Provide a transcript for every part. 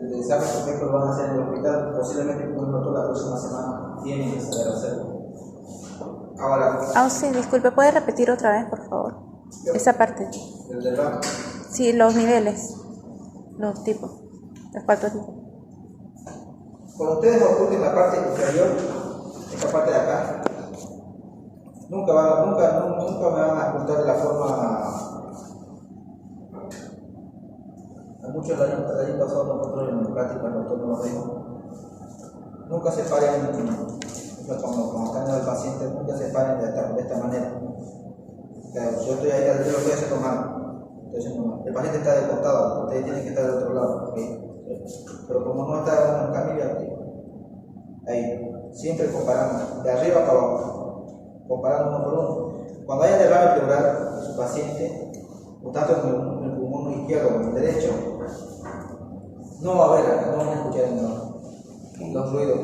el examen sujeto lo van a hacer en el hospital, posiblemente con el doctor la próxima semana tienen que saber hacerlo. Ahora. Sí, disculpe, ¿puede repetir otra vez, por favor? Esa parte. El derrame. Sí, los niveles, los tipos, los 4 tipos. Cuando ustedes oculten la parte inferior, esta parte de acá, nunca me van a ocultar de la forma. A muchos del año pasado nosotros en práctica nosotros nos dijo, nunca se paren, cuando están en el paciente, nunca se paren de esta manera. Claro, yo estoy ahí, yo lo estoy haciendo mal. El paciente está de costado, ustedes tienen que estar del otro lado. ¿Okay? Pero como no está en camilla, ahí, siempre comparamos, de arriba para abajo, comparando uno por uno. Cuando haya derrame pleural de su paciente, o tanto en el pulmón izquierdo como en el derecho, no va a haber, no van a escuchar los ruidos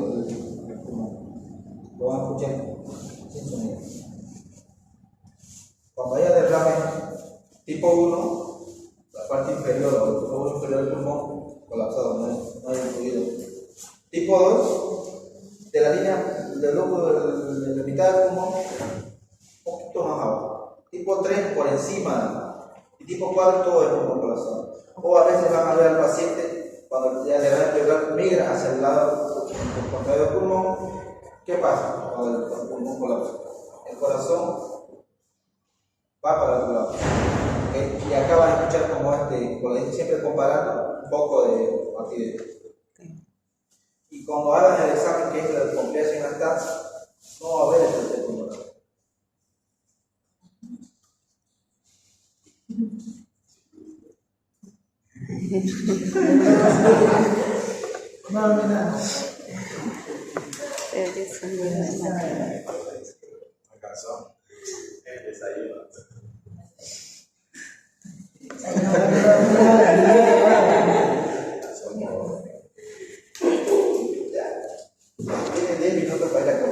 del pulmón. Lo van a escuchar sin sonido. Cuando haya derrame tipo 1, la parte inferior o el tubo inferior del pulmón colapsado, no hay ruido. Tipo 2, de la línea del loco de la mitad del pulmón, un poquito más abajo. Tipo 3, por encima. Y tipo 4, todo el pulmón colapsado. O a veces van a ver al paciente, cuando ya le van a pleural, migra hacia el lado contrario del pulmón. ¿Qué pasa cuando el pulmón colapsa? El corazón va para el otro lado. ¿Okay? Y acá van a escuchar como siempre comparando un poco de rapidez. Y cuando hagan el examen que es el complejo en lactancia, no va a haber el tercer pulmonar. No. Alcanzó el desayuno. Tiene 10 minutos para ir a